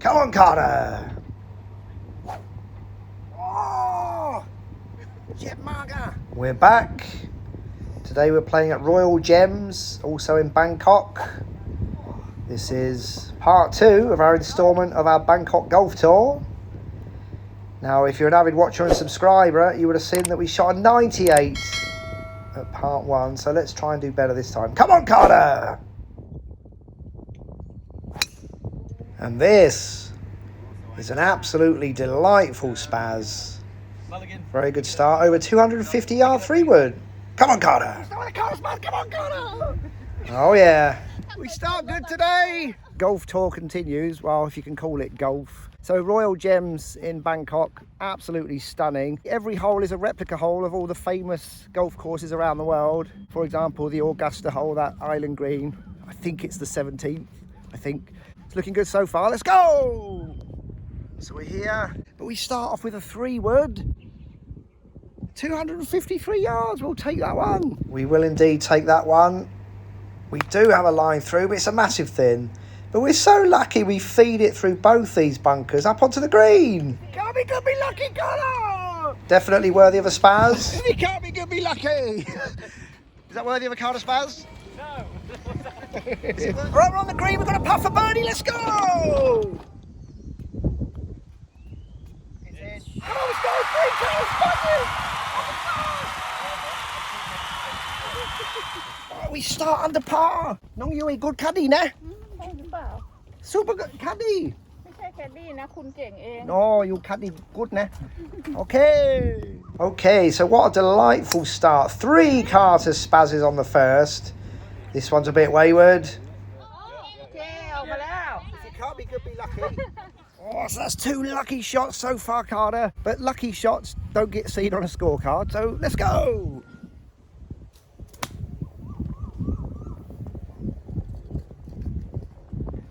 Come on, Carter. Oh, we're back. Today we're playing at Royal Gems, also in Bangkok. This is part 2 of our instalment of our Bangkok golf tour. Now, if you're an avid watcher and subscriber, you would have seen that we shot a 98 at part 1. So let's try and do better this time. Come on, Carter! And this is an absolutely delightful spaz. Very good start. Over 250 yard 3-wood. Come on, Carter! Come on, Carter! Oh, yeah. We start good today. Golf tour continues. Well, if you can call it golf. So Royal Gems in Bangkok, absolutely stunning. Every hole is a replica hole of all the famous golf courses around the world. For example, the Augusta hole, that island green. I think it's the 17th. It's looking good so far. Let's go! So we're here, but we start off with a 3-wood. 253 yards, we'll take that one. We will indeed take that one. We do have a line through, but it's a massive thin. But we're so lucky we feed it through both these bunkers up onto the green. Can't be good, be lucky, Carter! Definitely worthy of a spaz. He can't be good, be lucky! Is that worthy of a Carter spaz? No. Right, we're on the green, we've got a putt for birdie, let's go! Come on, let's go, 3 cars, We start under par. Nong Yui, good caddy, nah? Super good caddy. No, you caddy good, nah? Okay, so what a delightful start. 3 Carter spazzes on the first. This one's a bit wayward. If you can't be good, be lucky. Oh, so that's 2 lucky shots so far, Carter. But lucky shots don't get seen on a scorecard, so let's go.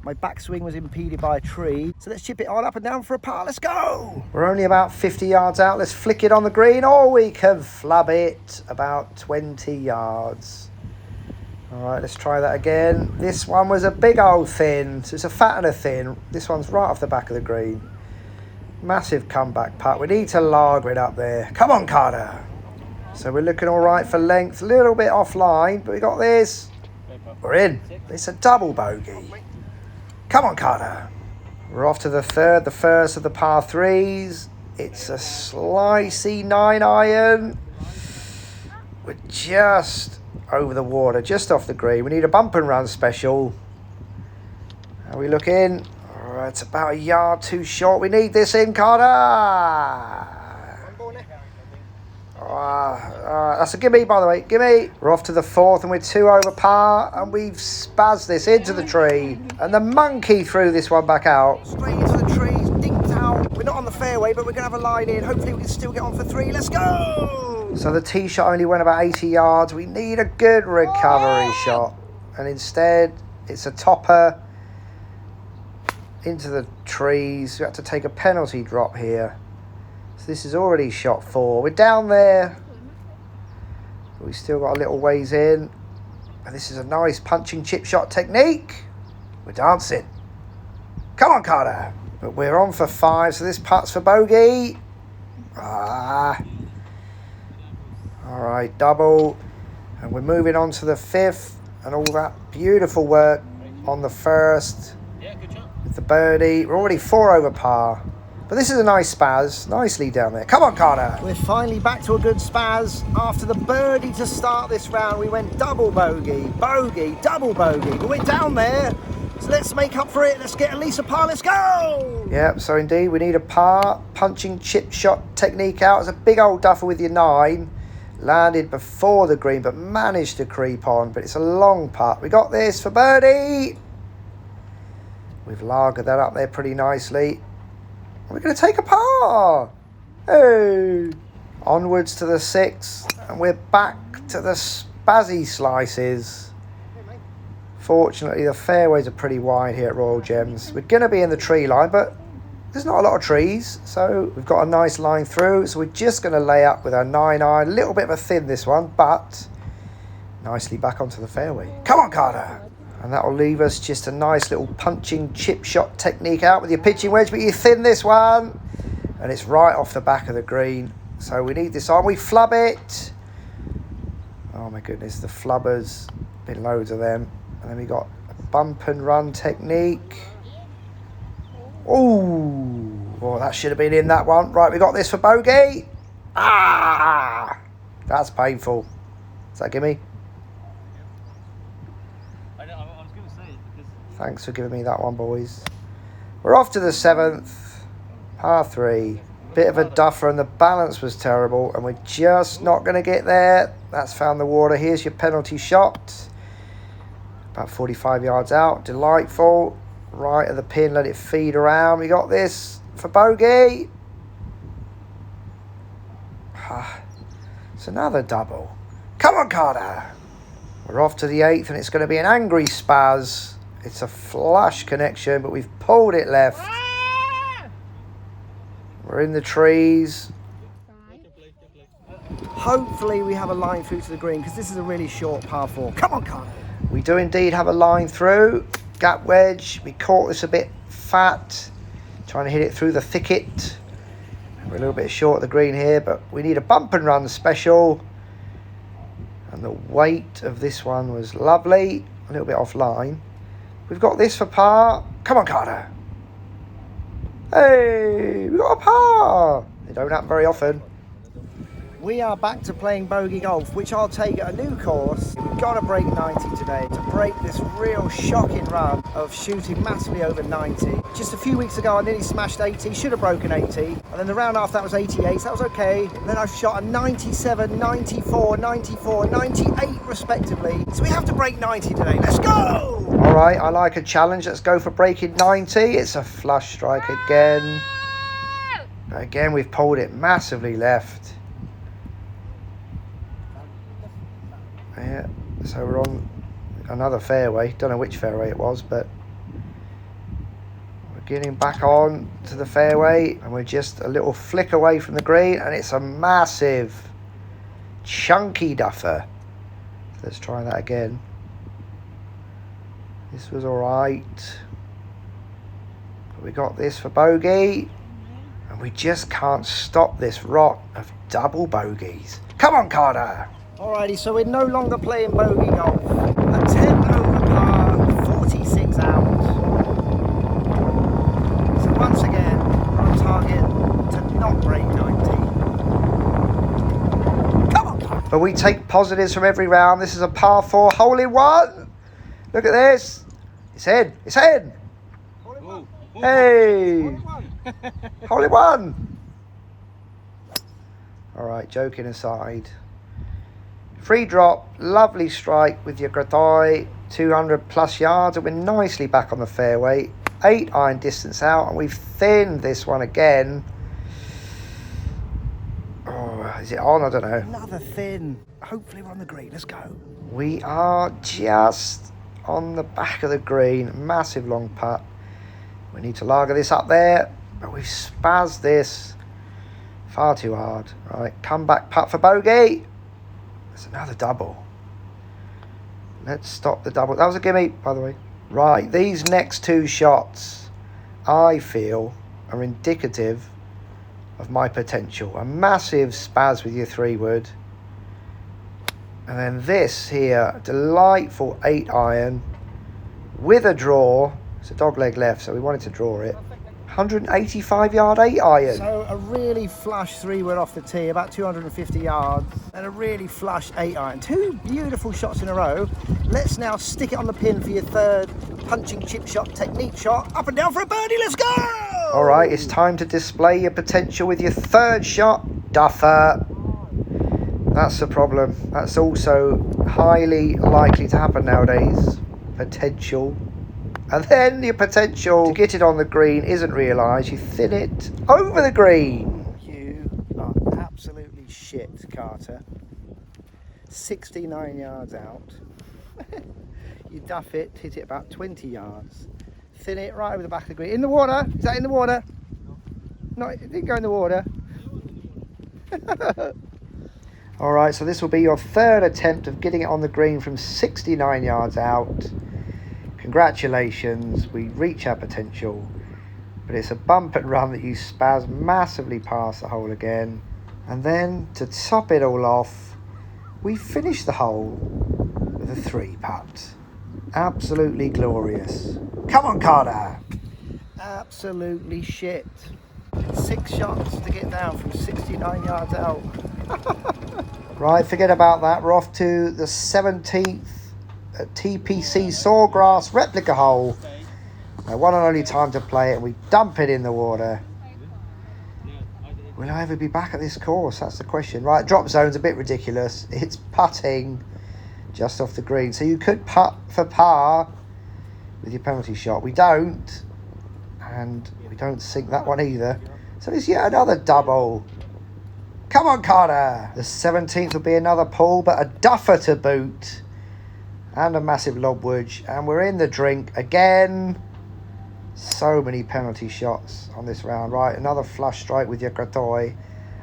My backswing was impeded by a tree, so let's chip it on up and down for a par. Let's go! We're only about 50 yards out. Let's flick it on the green. Oh, we can flub it about 20 yards. All right, let's try that again. This one was a big old thin, so it's a fat and a thin. This one's right off the back of the green. Massive comeback putt. We need to lager it up there. Come on, Carter. So we're looking all right for length. A little bit offline, but we got this. We're in. It's a double bogey. Come on, Carter. We're off to the third, the first of the par 3s. It's a slicey 9-iron. We're just over the water, just off the green. We need a bump and run special. Are we looking? Oh, it's about a yard too short. We need this in, Carter. That's a gimme, by the way. Gimme. We're off to the 4th and we're 2 over par, and we've spazzed this into the tree, and the monkey threw this one back out. Straight into the trees, dinked out. We're not on the fairway, but we're gonna have a line in. Hopefully we can still get on for 3. Let's go. So the tee shot only went about 80 yards. We need a good recovery shot, and instead it's a topper into the trees. We had to take a penalty drop here. So this is already shot 4. We're down there. But we still got a little ways in. And this is a nice punching chip shot technique. We're dancing. Come on, Carter. But we're on for 5, so this putt's for bogey. All right, double. And we're moving on to the 5th. And all that beautiful work on the first. Yeah, good job. With the birdie. We're already 4 over par. But this is a nice spaz. Nicely down there. Come on, Carter. We're finally back to a good spaz. After the birdie to start this round, we went double bogey, bogey, double bogey. But we're down there. So let's make up for it. Let's get at least a par. Let's go. Yep, so indeed, we need a par. Punching chip shot technique out. It's a big old duffer with your 9. Landed before the green, but managed to creep on. But it's a long putt. We got this for birdie. We've lagered that up there pretty nicely. We're going to take a par. Hey. Onwards to the 6th. And we're back to the spazzy slices. Fortunately, the fairways are pretty wide here at Royal Gems. We're going to be in the tree line, but there's not a lot of trees. So we've got a nice line through. So we're just going to lay up with our 9-iron. A little bit of a thin this one, but nicely back onto the fairway. Come on, Carter. And that'll leave us just a nice little punching chip shot technique out with your pitching wedge, but you thin this one and it's right off the back of the green. So we need this on. We flub it. Oh my goodness, the flubbers. Been loads of them. And then we got a bump and run technique. Ooh. Oh, that should have been in that one. Right, we got this for bogey. Ah! That's painful. Is that a gimme? I was going to say it because... Thanks for giving me that one, boys. We're off to the 7th. Par 3. Bit of a duffer and the balance was terrible and we're just not going to get there. That's found the water. Here's your penalty shot. About 45 yards out. Delightful. Right at the pin, let it feed around. We got this for bogey. It's another double. Come on, Carter. We're off to the 8th and it's going to be an angry spaz. It's a flush connection, but we've pulled it left. We're in the trees. Hopefully we have a line through to the green because this is a really short par 4. Come on, Carter. We do indeed have a line through. Gap wedge. We caught this a bit fat. Trying to hit it through the thicket. We're a little bit short of the green here, but we need a bump and run special. And the weight of this one was lovely. A little bit offline. We've got this for par. Come on, Carter. Hey, we got a par. They don't happen very often. We are back to playing bogey golf, which I'll take at a new course. We've got to break 90 today to break this real shocking run of shooting massively over 90. Just a few weeks ago, I nearly smashed 80, should have broken 80. And then the round after that was 88, so that was okay. And then I shot a 97, 94, 94, 98 respectively. So we have to break 90 today. Let's go! All right, I like a challenge. Let's go for breaking 90. It's a flush strike again. But again, we've pulled it massively left. Yeah, so we're on another fairway. Don't know which fairway it was, but we're getting back on to the fairway and we're just a little flick away from the green and it's a massive chunky duffer. Let's try that again. This was all right, but we got this for bogey and we just can't stop this rot of double bogeys. Come on, Carter. Alrighty, so we're no longer playing bogey golf. A 10 over par, 46 out. So once again, we're on target to not break 90. Come on! But we take positives from every round. This is a par 4 hole in one. Look at this. It's in. It's in. Hey. Hole in one. All right, joking aside. Free drop, lovely strike with your Gradoy, 200 plus yards, and we're nicely back on the fairway. 8 iron distance out, and we've thinned this one again. Oh, is it on? I don't know. Another thin. Hopefully we're on the green. Let's go. We are just on the back of the green. Massive long putt. We need to lager this up there, but we've spazzed this far too hard. Right, comeback putt for bogey. It's another double. Let's stop the double. That was a gimme, by the way. Right, these next 2 shots, I feel, are indicative of my potential. A massive spaz with your 3-wood. And then this here, delightful 8 iron with a draw. It's a dog leg left, so we wanted to draw it. 185 yard 8 iron. So a really flush 3-wood off the tee, about 250 yards, and a really flush 8 iron. 2 beautiful shots in a row. Let's now stick it on the pin for your 3rd punching chip shot technique shot. Up and down for a birdie, let's go! All right, it's time to display your potential with your 3rd shot, duffer. That's the problem. That's also highly likely to happen nowadays. Potential. And then your potential to get it on the green isn't realised. You thin it over the green. You are absolutely shit, Carter. 69 yards out. You duff it, hit it about 20 yards. Thin it right over the back of the green. In the water? Is that in the water? No, it didn't go in the water. All right, so this will be your 3rd attempt of getting it on the green from 69 yards out. Congratulations, we reach our potential. But it's a bump and run that you spaz massively past the hole again. And then, to top it all off, we finish the hole with a 3-putt. Absolutely glorious. Come on, Carter. Absolutely shit. 6 shots to get down from 69 yards out. Right, forget about that. We're off to the 17th TPC Sawgrass replica hole. One and only time to play it, and we dump it in the water. Will I ever be back at this course? That's the question. Right, drop zone's a bit ridiculous. It's putting just off the green. So you could putt for par with your penalty shot. We don't. And we don't sink that one either. So it's yet another double. Come on, Carter. The 17th will be another pull, but a duffer to boot. And a massive lob wedge. And we're in the drink again. So many penalty shots on this round. Right, another flush strike with your Kratoy.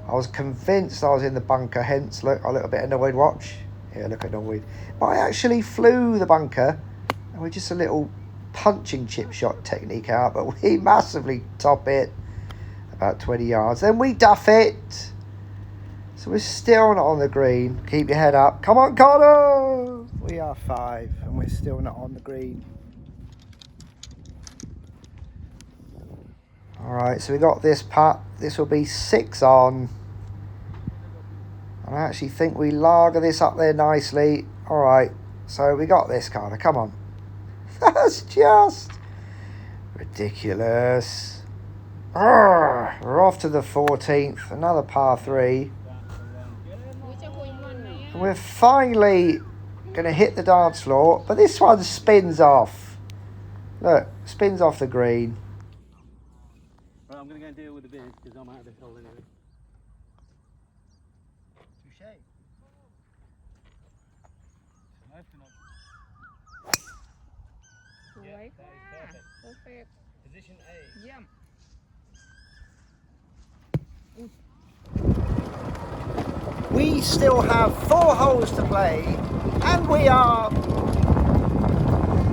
I was convinced I was in the bunker, hence look a little bit annoyed. Watch. Yeah, look annoyed. But I actually flew the bunker. And we're just a little punching chip shot technique out, but we massively top it about 20 yards. Then we duff it. So we're still not on the green. Keep your head up. Come on, Carter. We are 5 and we're still not on the green. Alright, so we got this putt. This will be 6 on. And I actually think we lager this up there nicely. Alright, so we got this, Carter. Come on. That's just ridiculous. Urgh. We're off to the 14th. Another par 3. And we're finally going to hit the dance floor. But this one spins off. Look, spins off the green. Right, I'm going to go and deal with the bin because I'm out of this hole anyway. Touché. Perfect. Position A. เยี่ยม We still have 4 holes to play and we are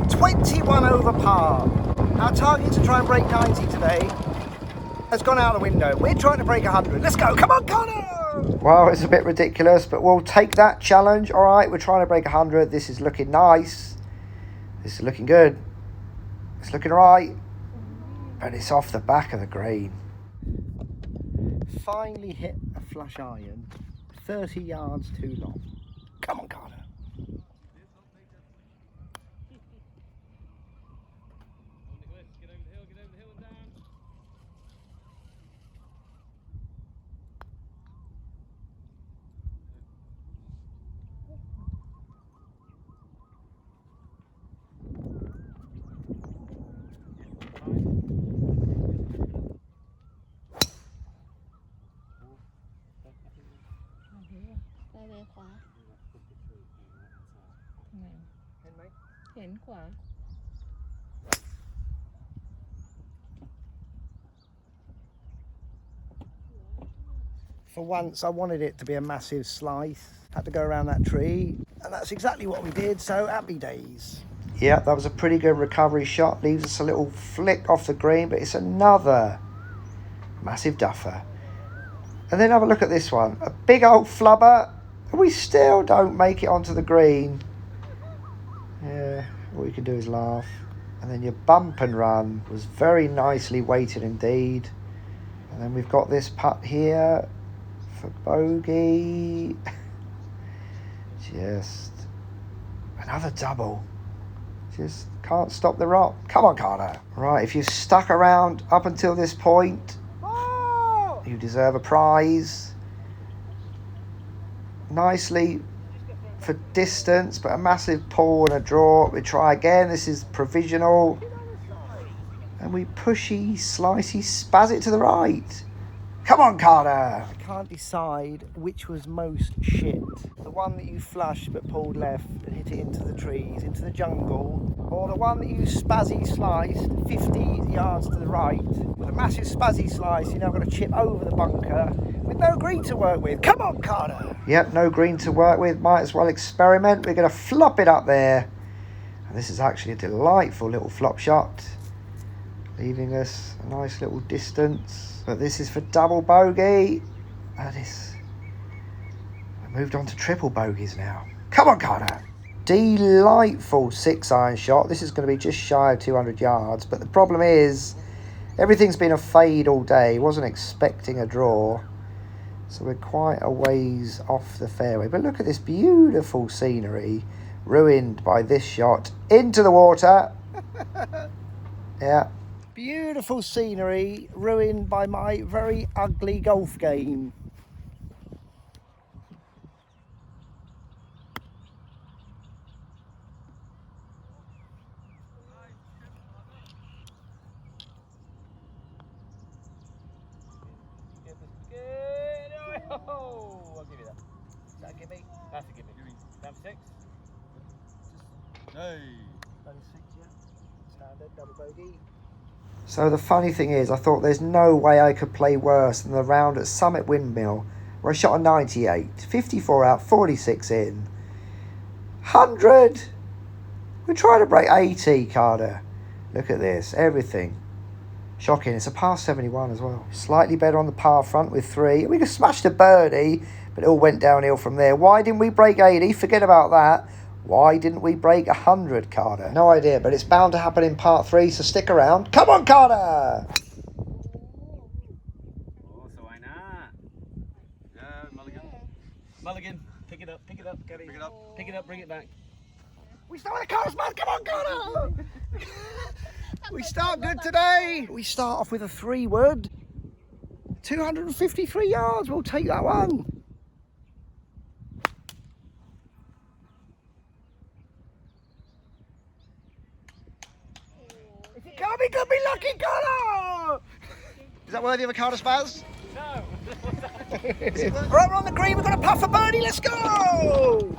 21 over par. Our target to try and break 90 today has gone out the window. We're trying to break 100. Let's go. Come on, Connor. Well, it's a bit ridiculous, but we'll take that challenge. All right, we're trying to break 100. This is looking nice. This is looking good. It's looking right. But it's off the back of the green. Finally hit a flush iron 30 yards too long. Come on, Connor. Get over the hill and down. For once, I wanted it to be a massive slice. Had to go around that tree, and that's exactly what we did, so happy days. Yeah, that was a pretty good recovery shot. Leaves us a little flick off the green, but it's another massive duffer. And then have a look at this one. A big old flubber, and we still don't make it onto the green. Yeah, all you can do is laugh. And then your bump and run was very nicely weighted indeed. And then we've got this putt here for bogey. Just another double. Just can't stop the rock. Come on, Carter. Right, if you've stuck around up until this point, you deserve a prize. Nicely for distance, but a massive pull and a draw. We try again. This is provisional. And we pushy, slicey, spaz it to the right. Come on, Carter. I can't decide which was most shit. The one that you flushed but pulled left and hit it into the trees, into the jungle, or the one that you spazzy sliced 50 yards to the right with a massive spazzy slice. You're now going to chip over the bunker with no green to work with. Come on, Carter. Yep, no green to work with. Might as well experiment. We're going to flop it up there. And this is actually a delightful little flop shot, leaving us a nice little distance. But this is for double bogey. And it's moved on to triple bogeys now. Come on, Carter. Delightful 6-iron shot. This is going to be just shy of 200 yards. But the problem is, everything's been a fade all day. Wasn't expecting a draw. So we're quite a ways off the fairway. But look at this beautiful scenery, ruined by this shot into the water. Yeah. Beautiful scenery, ruined by my very ugly golf game. Oh, I'll give you that. Is that a gimme? That's a gimme. Down 6. Hey. Down 6, yeah. Standard, double bogey. So the funny thing is, I thought there's no way I could play worse than the round at Summit Windmill, where I shot a 98, 54 out, 46 in. 100! We're trying to break 80, Carter. Look at this, everything. Shocking, it's a par 71 as well. Slightly better on the par front with 3. We just smashed a birdie, but it all went downhill from there. Why didn't we break 80? Forget about that. Why didn't we break 100, Carter? No idea, but it's bound to happen in part 3, so stick around. Come on, Carter! Oh, so why not? Yeah, mulligan. Mulligan. Pick it up, pick it up, Gary. Pick it up. Pick it up, bring it back. We start with a Carter's man, come on, Carter! We start good today. We start off with a 3-wood. 253 yards, we'll take that one. If it can't be good, be lucky, Carter! Is that worthy of a Carter Spaz? No. Right, we're on the green, we've got a putt for birdie, let's go!